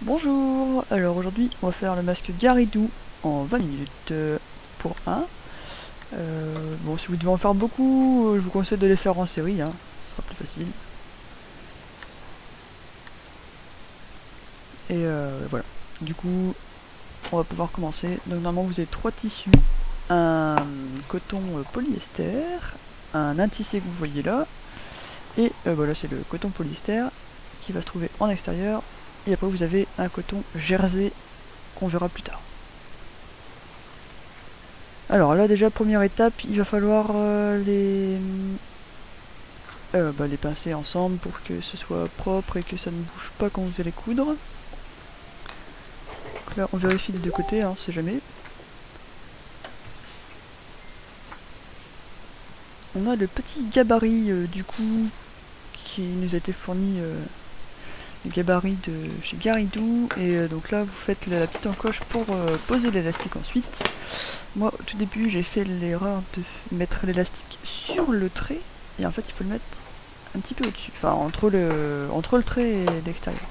Bonjour, alors aujourd'hui on va faire le masque Garidou en 20 minutes pour un. Bon, si vous devez en faire beaucoup, je vous conseille de les faire en série, hein, ce sera plus facile. Et voilà, du coup on va pouvoir commencer. Donc normalement vous avez trois tissus, un coton polyester, un intissé que vous voyez là, et voilà c'est le coton polyester qui va se trouver en extérieur, et après vous avez un coton jersey qu'on verra plus tard. Alors là déjà première étape, il va falloir les pincer ensemble pour que ce soit propre et que ça ne bouge pas quand vous allez coudre. Donc là on vérifie des deux côtés, hein, c'est jamais. On a le petit gabarit du coup qui nous a été fourni, le gabarit de chez Garidou, et donc là vous faites la petite encoche pour poser l'élastique ensuite. Moi au tout début j'ai fait l'erreur de mettre l'élastique sur le trait, et en fait il faut le mettre un petit peu au-dessus, enfin entre le trait et l'extérieur.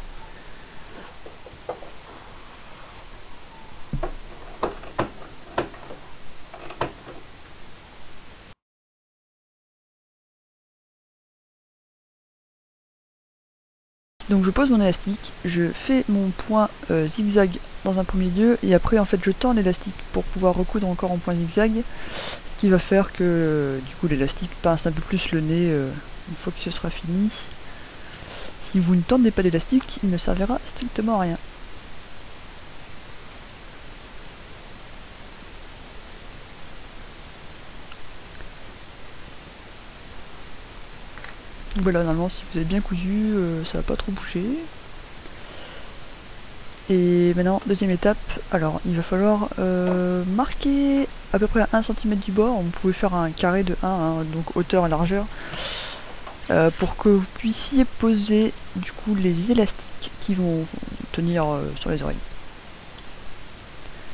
Donc je pose mon élastique, je fais mon point zigzag dans un premier lieu, et après en fait je tends l'élastique pour pouvoir recoudre encore en point zigzag, ce qui va faire que du coup l'élastique pince un peu plus le nez une fois que ce sera fini. Si vous ne tendez pas l'élastique, il ne servira strictement à rien. Donc voilà, normalement si vous avez bien cousu, ça va pas trop bouger. Et maintenant, deuxième étape, alors il va falloir marquer à peu près à 1 cm du bord. On pouvait faire un carré de 1, hein, donc hauteur et largeur, pour que vous puissiez poser du coup les élastiques qui vont tenir sur les oreilles.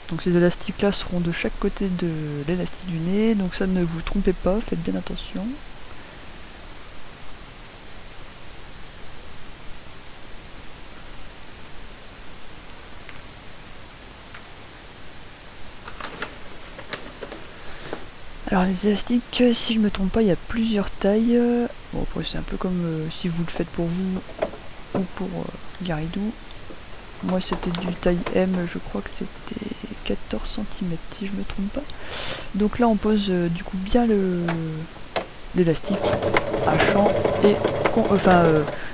Donc ces élastiques là seront de chaque côté de l'élastique du nez, donc ça ne vous trompez pas, faites bien attention. Alors les élastiques, si je me trompe pas, il y a plusieurs tailles. Bon après c'est un peu comme si vous le faites pour vous ou pour Garidou. Moi c'était du taille M, je crois que c'était 14 cm si je me trompe pas. Donc là on pose du coup bien l'élastique à champ et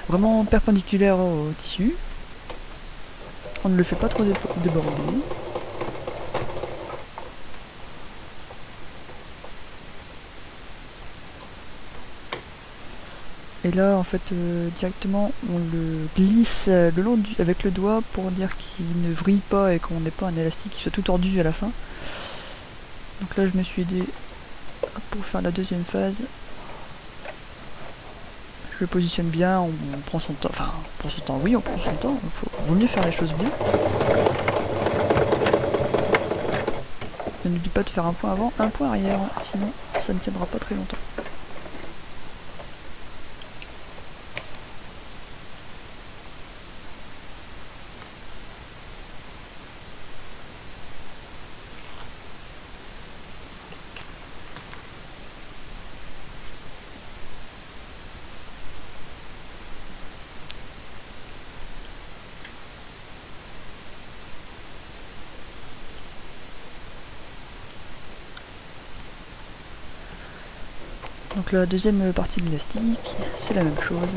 vraiment perpendiculaire au tissu. On ne le fait pas trop déborder. Et là en fait directement on le glisse le long avec le doigt pour dire qu'il ne vrille pas et qu'on n'ait pas un élastique qui soit tout tordu à la fin. Donc là je me suis aidé pour faire la deuxième phase. Je le positionne bien, on prend son temps, enfin on prend son temps, oui on prend son temps, vaut mieux faire les choses bien. Et n'oublie pas de faire un point avant, un point arrière, sinon ça ne tiendra pas très longtemps. Donc la deuxième partie de l'élastique, c'est la même chose.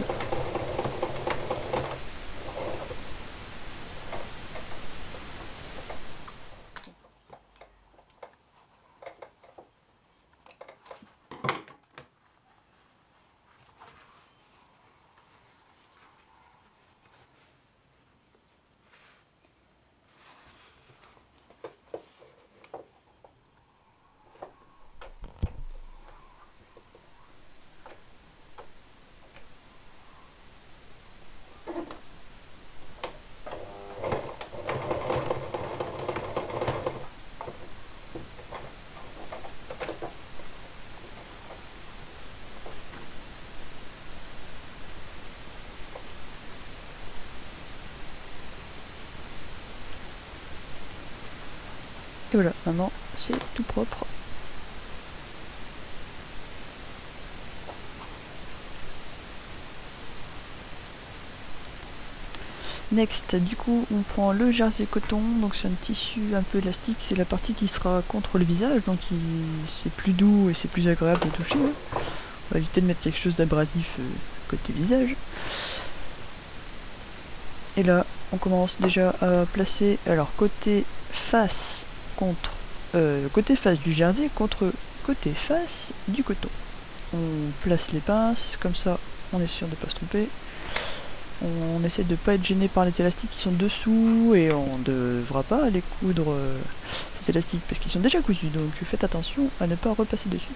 Et voilà, maintenant c'est tout propre. Next, du coup on prend le jersey coton, donc c'est un tissu un peu élastique, c'est la partie qui sera contre le visage, donc c'est plus doux et c'est plus agréable de toucher. On va éviter de mettre quelque chose d'abrasif côté visage. Et là on commence déjà à placer, alors côté face contre côté face du jersey contre côté face du coton. On place les pinces, comme ça on est sûr de ne pas se tromper. On essaie de ne pas être gêné par les élastiques qui sont dessous et on ne devra pas les coudre ces élastiques parce qu'ils sont déjà cousus, donc faites attention à ne pas repasser dessus.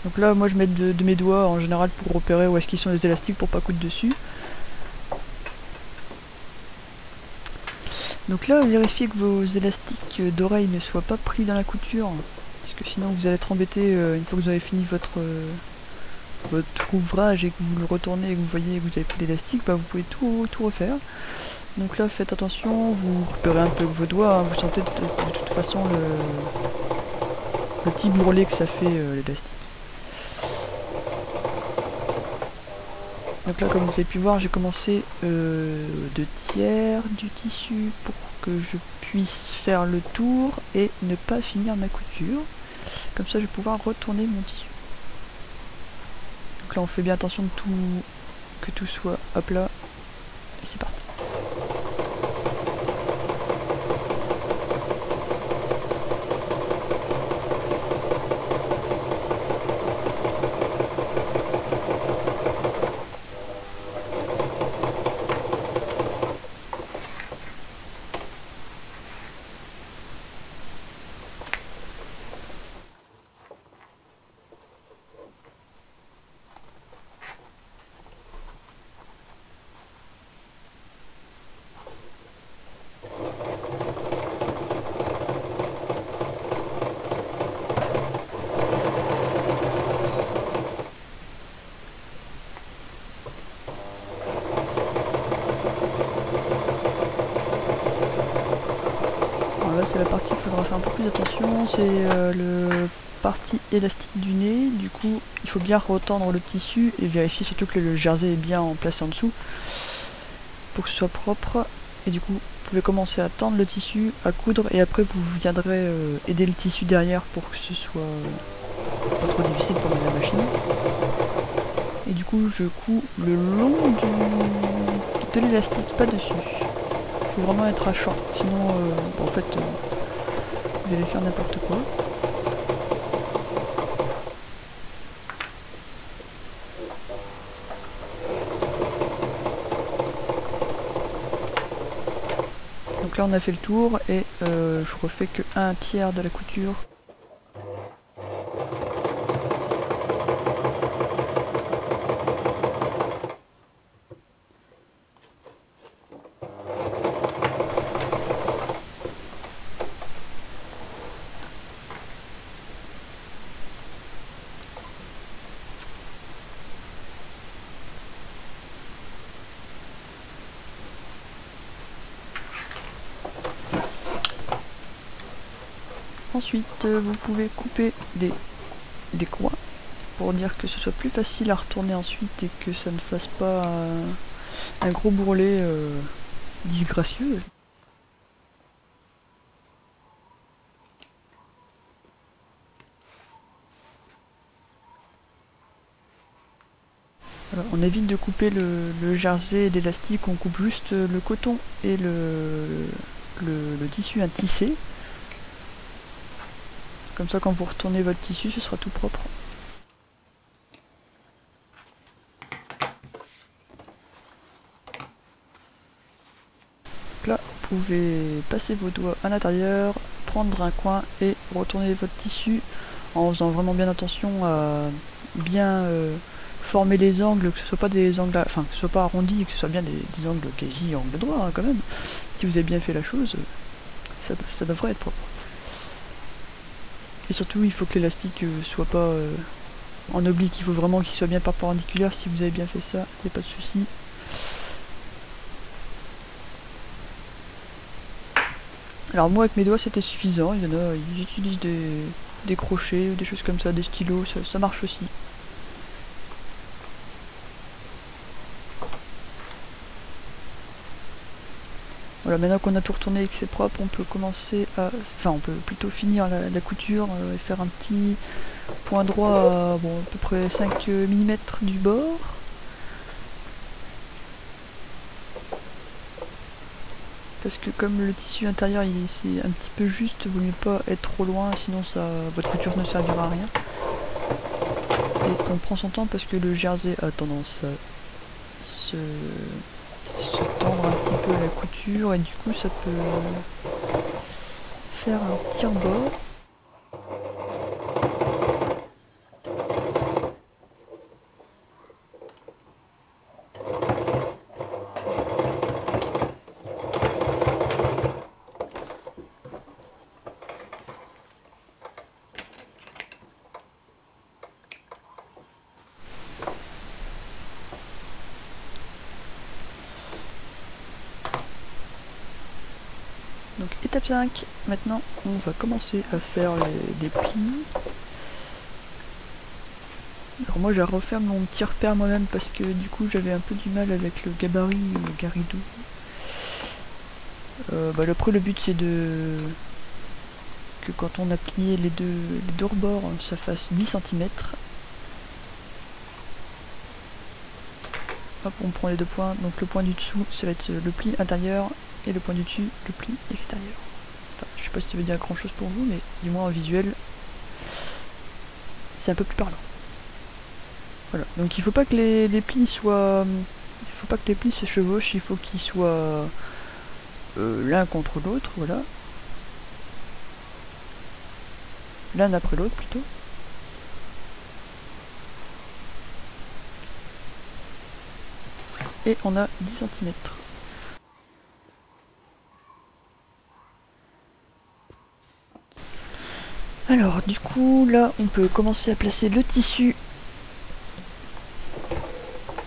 Donc là moi je mets de mes doigts en général pour repérer où est-ce qu'ils sont les élastiques pour pas coudre dessus. Donc là vérifiez que vos élastiques d'oreille ne soient pas pris dans la couture, parce que sinon vous allez être embêté une fois que vous avez fini votre ouvrage et que vous le retournez et que vous voyez que vous avez pris l'élastique, bah vous pouvez tout refaire. Donc là faites attention, vous repérez un peu avec vos doigts, hein, vous sentez de toute façon le petit bourrelet que ça fait l'élastique. Donc là comme vous avez pu voir j'ai commencé 2/3 du tissu pour que je puisse faire le tour et ne pas finir ma couture. Comme ça je vais pouvoir retourner mon tissu. Donc là on fait bien attention de que tout soit à plat et c'est parti. C'est la partie, il faudra faire un peu plus attention, c'est le partie élastique du nez, du coup il faut bien retendre le tissu et vérifier surtout que le jersey est bien placé en dessous pour que ce soit propre. Et du coup vous pouvez commencer à tendre le tissu, à coudre et après vous viendrez aider le tissu derrière pour que ce soit pas trop difficile pour la machine. Et du coup je couds le long de l'élastique, pas dessus. Faut vraiment être à champ, sinon en fait vous allez faire n'importe quoi. Donc là on a fait le tour et je refais que 1/3 de la couture. Ensuite, vous pouvez couper des coins pour dire que ce soit plus facile à retourner ensuite et que ça ne fasse pas un gros bourrelet disgracieux. Voilà, on évite de couper le jersey et l'élastique, on coupe juste le coton et le tissu à tisser. Comme ça quand vous retournez votre tissu ce sera tout propre. Donc là vous pouvez passer vos doigts à l'intérieur, prendre un coin et retourner votre tissu en faisant vraiment bien attention à bien former les angles, que ce soit pas des angles, enfin que ce soit pas arrondi, que ce soit bien des angles quasi angles droits hein, quand même. Si vous avez bien fait la chose, ça devrait être propre. Et surtout il faut que l'élastique soit pas en oblique, il faut vraiment qu'il soit bien perpendiculaire. Si vous avez bien fait ça, il n'y a pas de souci. Alors moi avec mes doigts c'était suffisant, il y en a, ils utilisent des crochets ou des choses comme ça, des stylos, ça marche aussi. Voilà, maintenant qu'on a tout retourné et que c'est propre, on peut commencer à... Enfin, on peut plutôt finir la couture et faire un petit point droit à, bon, à peu près 5 mm du bord. Parce que comme le tissu intérieur c'est un petit peu juste, il vaut mieux pas être trop loin, sinon votre couture ne servira à rien. Et on prend son temps parce que le jersey a tendance à se tendre un petit peu la couture et du coup ça peut faire un tire-bord. Donc étape 5, maintenant on va commencer à faire les plis. Alors moi j'ai refait mon petit repère moi-même parce que du coup j'avais un peu du mal avec le gabarit Garidou. Après le but c'est que quand on a plié les deux rebords ça fasse 10 cm. Hop, on prend les deux points, donc le point du dessous ça va être le pli intérieur et le point du dessus le pli extérieur. Enfin, je sais pas si ça veut dire grand chose pour vous, mais du moins en visuel c'est un peu plus parlant. Voilà, donc il faut pas que les plis soient... Il faut pas que les plis se chevauchent, il faut qu'ils soient l'un contre l'autre, voilà. L'un après l'autre plutôt. Et on a 10 cm. Alors du coup là on peut commencer à placer le tissu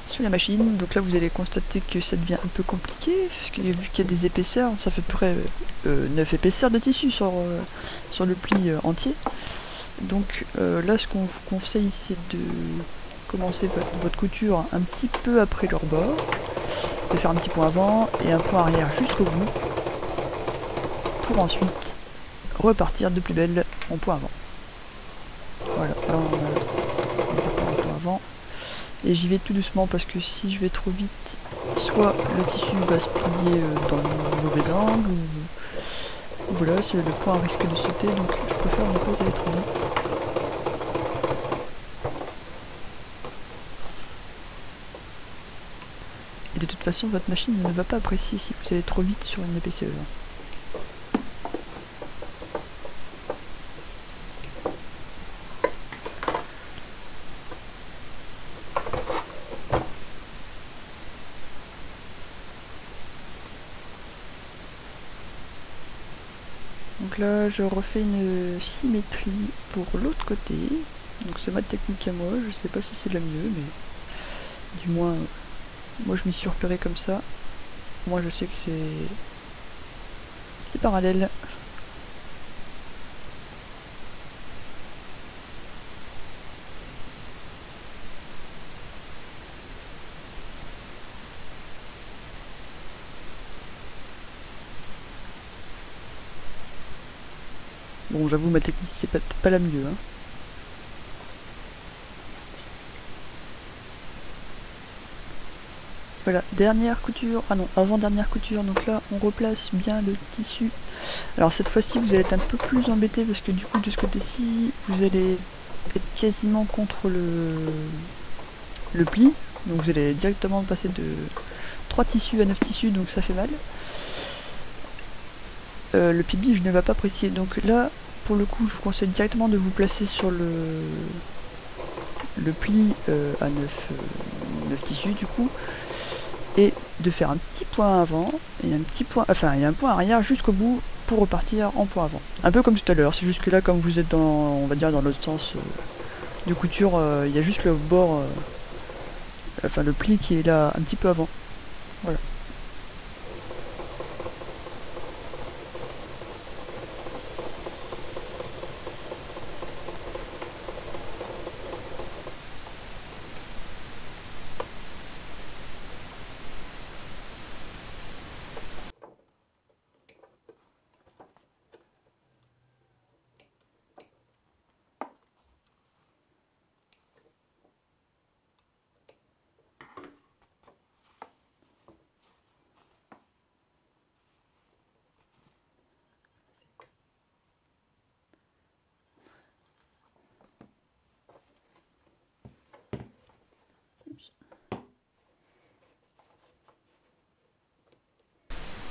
sur la machine. Donc là vous allez constater que ça devient un peu compliqué, parce que vu qu'il y a des épaisseurs, ça fait à peu près 9 épaisseurs de tissu sur le pli entier. Donc là ce qu'on vous conseille c'est de commencer votre couture un petit peu après leur bord, de faire un petit point avant et un point arrière jusqu'au bout, pour ensuite repartir de plus belle en point avant. Voilà, là on a un point avant. Et j'y vais tout doucement parce que si je vais trop vite, soit le tissu va se plier dans le mauvais angle, ou voilà, le point risque de sauter, donc je préfère ne pas aller trop vite. Et de toute façon, votre machine ne va pas apprécier si vous allez trop vite sur une épaisseur. Donc là, je refais une symétrie pour l'autre côté. Donc c'est ma technique à moi, je sais pas si c'est la mieux, mais du moins, moi je m'y suis repéré comme ça. Moi je sais que c'est parallèle. Bon, j'avoue, ma technique, c'est pas la mieux. Hein. Voilà, dernière couture, ah non, avant-dernière couture, donc là, on replace bien le tissu. Alors cette fois-ci, vous allez être un peu plus embêté, parce que du coup, de ce côté-ci, vous allez être quasiment contre le pli. Donc vous allez directement passer de 3 tissus à 9 tissus, donc ça fait mal. Le pied de biche ne va pas apprécier, donc là, pour le coup, je vous conseille directement de vous placer sur le pli à 9 tissus du coup, et de faire un petit point avant et un petit point, enfin et un point arrière jusqu'au bout pour repartir en point avant. Un peu comme tout à l'heure, c'est juste que là comme vous êtes dans, on va dire dans l'autre sens de couture, il y a juste le bord, enfin le pli qui est là un petit peu avant. Voilà.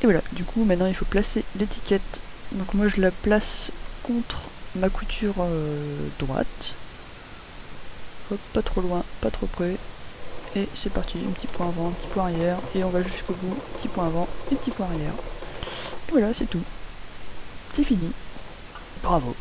Et voilà, du coup maintenant il faut placer l'étiquette. Donc moi je la place contre ma couture droite. Hop, pas trop loin, pas trop près. Et c'est parti, un petit point avant, un petit point arrière, et on va jusqu'au bout, petit point avant et petit point arrière. Et voilà, c'est tout. C'est fini. Bravo.